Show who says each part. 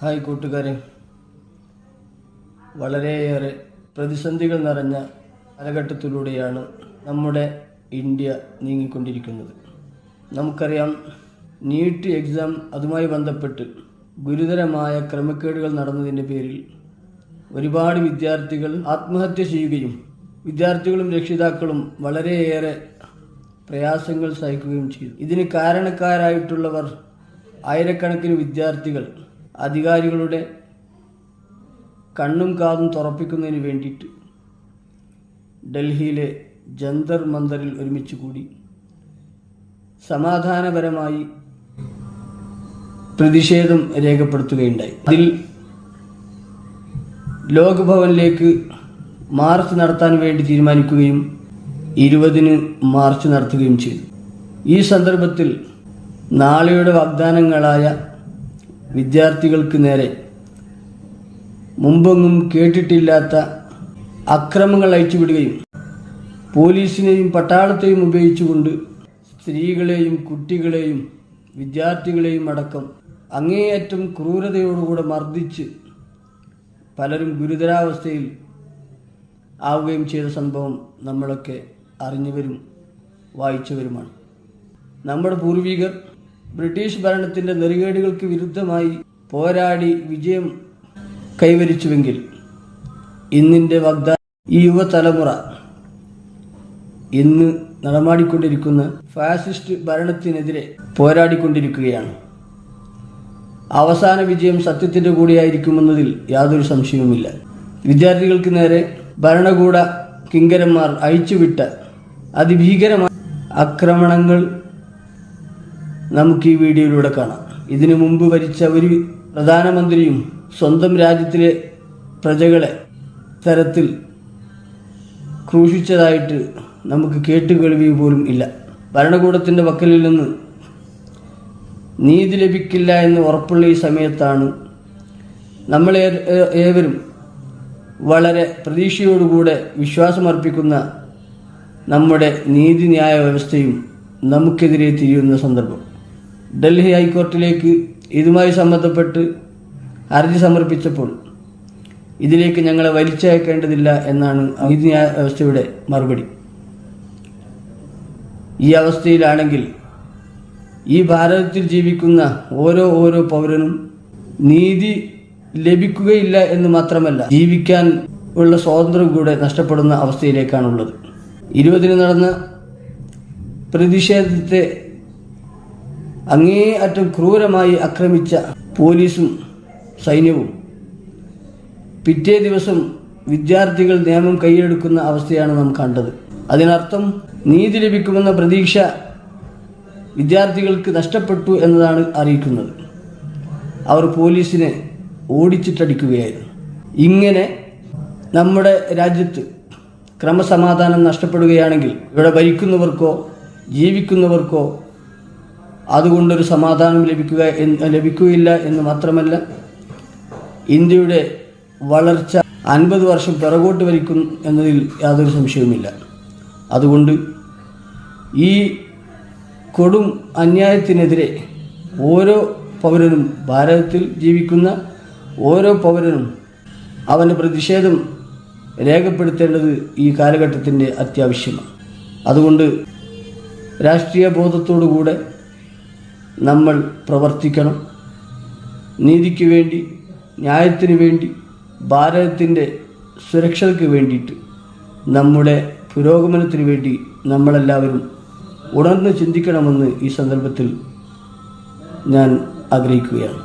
Speaker 1: Hi കൂട്ടുകാരെ, വളരെയേറെ പ്രതിസന്ധികൾ നിറഞ്ഞ കാലഘട്ടത്തിലൂടെയാണ് നമ്മുടെ ഇന്ത്യ നീങ്ങിക്കൊണ്ടിരിക്കുന്നത്. നമുക്കറിയാം, നീറ്റ് എക്സാം അതുമായി ബന്ധപ്പെട്ട് ഗുരുതരമായ ക്രമക്കേടുകൾ നടന്നതിൻ്റെ പേരിൽ ഒരുപാട് വിദ്യാർത്ഥികൾ ആത്മഹത്യ ചെയ്യുകയും വിദ്യാർത്ഥികളും രക്ഷിതാക്കളും വളരെയേറെ പ്രയാസങ്ങൾ സഹിക്കുകയും ചെയ്തു. ഇതിന് കാരണക്കാരായിട്ടുള്ളവർ ആയിരക്കണക്കിന് വിദ്യാർത്ഥികൾ അധികാരികളുടെ കണ്ണും കാതും തുറപ്പിക്കുന്നതിന് വേണ്ടിയിട്ട് ഡൽഹിയിലെ ജന്തർ മന്ദറിൽ ഒരുമിച്ച് കൂടി സമാധാനപരമായി പ്രതിഷേധം രേഖപ്പെടുത്തുകയുണ്ടായി. അതിൽ ലോക്ഭവനിലേക്ക് മാർച്ച് നടത്താൻ വേണ്ടി തീരുമാനിക്കുകയും 20-ന് മാർച്ച് നടത്തുകയും ചെയ്തു. ഈ സന്ദർഭത്തിൽ നാളെയുടെ വാഗ്ദാനങ്ങളായ വിദ്യാർത്ഥികൾക്ക് നേരെ മുമ്പൊന്നും കേട്ടിട്ടില്ലാത്ത അക്രമങ്ങൾ അയച്ചുവിടുകയും പോലീസിനെയും പട്ടാളത്തെയും ഉപയോഗിച്ചുകൊണ്ട് സ്ത്രീകളെയും കുട്ടികളെയും വിദ്യാർത്ഥികളെയും അടക്കം അങ്ങേയറ്റം ക്രൂരതയോടുകൂടെ മർദ്ദിച്ച് പലരും ഗുരുതരാവസ്ഥയിൽ ആവുകയും ചെയ്ത സംഭവം നമ്മളൊക്കെ അറിഞ്ഞവരും വായിച്ചവരുമാണ്. നമ്മുടെ പൂർവികർ ബ്രിട്ടീഷ് ഭരണത്തിൻ്റെ നെറികേടുകൾക്ക് വിരുദ്ധമായി പോരാടി വിജയം കൈവരിച്ചുവെങ്കിൽ ഇന്നിൻ്റെ ഈ യുവതലമുറ ഇന്ന് നടമാടിക്കൊണ്ടിരിക്കുന്ന ഫാസിസ്റ്റ് ഭരണത്തിനെതിരെ പോരാടിക്കൊണ്ടിരിക്കുകയാണ്. അവസാന വിജയം സത്യത്തിൻ്റെ കൂടെയായിരിക്കുമെന്നതിൽ യാതൊരു സംശയവുമില്ല. വിദ്യാർത്ഥികൾക്ക് നേരെ ഭരണകൂട കിങ്കരന്മാർ അയച്ചുവിട്ട അതിഭീകരമായ ആക്രമണങ്ങൾ നമുക്ക് ഈ വീഡിയോയിലൂടെ കാണാം. ഇതിനു മുമ്പ് ഭരിച്ച ഒരു പ്രധാനമന്ത്രിയും സ്വന്തം രാജ്യത്തിലെ പ്രജകളെ തരത്തിൽ ക്രൂശിച്ചതായിട്ട് നമുക്ക് കേട്ടുകേൾവി പോലും ഇല്ല. ഭരണകൂടത്തിൻ്റെ പക്കലിൽ നിന്ന് നീതി ലഭിക്കില്ല എന്ന് ഉറപ്പുള്ള ഈ സമയത്താണ് നമ്മൾ ഏവരും വളരെ പ്രതീക്ഷയോടുകൂടെ വിശ്വാസമർപ്പിക്കുന്ന നമ്മുടെ നീതിന്യായ വ്യവസ്ഥയും നമുക്കെതിരെ തിരിയുന്ന സന്ദർഭം. ഡൽഹി ഹൈക്കോർട്ടിലേക്ക് ഇതുമായി സംബന്ധപ്പെട്ട് ഹർജി സമർപ്പിച്ചപ്പോൾ ഇതിലേക്ക് ഞങ്ങളെ വലിച്ചയക്കേണ്ടതില്ല എന്നാണ് നീതിന്യായ വ്യവസ്ഥയുടെ മറുപടി. ഈ അവസ്ഥയിലാണെങ്കിൽ ഈ ഭാരതത്തിൽ ജീവിക്കുന്ന ഓരോ പൗരനും നീതി ലഭിക്കുകയില്ല എന്ന് മാത്രമല്ല, ജീവിക്കാൻ ഉള്ള സ്വാതന്ത്ര്യം കൂടെ നഷ്ടപ്പെടുന്ന അവസ്ഥയിലേക്കാണുള്ളത്. 20-ന് നടന്ന പ്രതിഷേധത്തെ അങ്ങേയറ്റം ക്രൂരമായി ആക്രമിച്ച പോലീസും സൈന്യവും പിറ്റേ ദിവസം വിദ്യാർത്ഥികൾ നിയമം കയ്യിലെടുക്കുന്ന അവസ്ഥയാണ് നാം കണ്ടത്. അതിനർത്ഥം നീതി ലഭിക്കുമെന്ന പ്രതീക്ഷ വിദ്യാർത്ഥികൾക്ക് നഷ്ടപ്പെട്ടു എന്നതാണ് അറിയിക്കുന്നത്. അവർ പോലീസിനെ ഓടിച്ചിട്ടടിക്കുകയായിരുന്നു. ഇങ്ങനെ നമ്മുടെ രാജ്യത്ത് ക്രമസമാധാനം നഷ്ടപ്പെടുകയാണെങ്കിൽ ഇവിടെ ഭരിക്കുന്നവർക്കോ ജീവിക്കുന്നവർക്കോ അതുകൊണ്ടൊരു സമാധാനം ലഭിക്കുകയില്ല എന്ന് മാത്രമല്ല, ഇന്ത്യയുടെ വളർച്ച 50 വർഷം പിറകോട്ട് വലിക്കും എന്നതിൽ യാതൊരു സംശയവുമില്ല. അതുകൊണ്ട് ഈ കൊടും അന്യായത്തിനെതിരെ ഓരോ പൗരനും, ഭാരതത്തിൽ ജീവിക്കുന്ന ഓരോ പൗരനും അവൻ്റെ പ്രതിഷേധം രേഖപ്പെടുത്തേണ്ടത് ഈ കാലഘട്ടത്തിൻ്റെ അത്യാവശ്യമാണ്. അതുകൊണ്ട് രാഷ്ട്രീയ ബോധത്തോടുകൂടെ നമ്മൾ പ്രവർത്തിക്കണം. നീതിക്ക് വേണ്ടി, ന്യായത്തിന് വേണ്ടി, ഭാരതത്തിൻ്റെ സുരക്ഷയ്ക്ക് വേണ്ടിയിട്ട്, നമ്മുടെ പുരോഗമനത്തിന് വേണ്ടി നമ്മളെല്ലാവരും ഉണർന്ന് ചിന്തിക്കണമെന്ന് ഈ സന്ദർഭത്തിൽ ഞാൻ ആഗ്രഹിക്കുകയാണ്.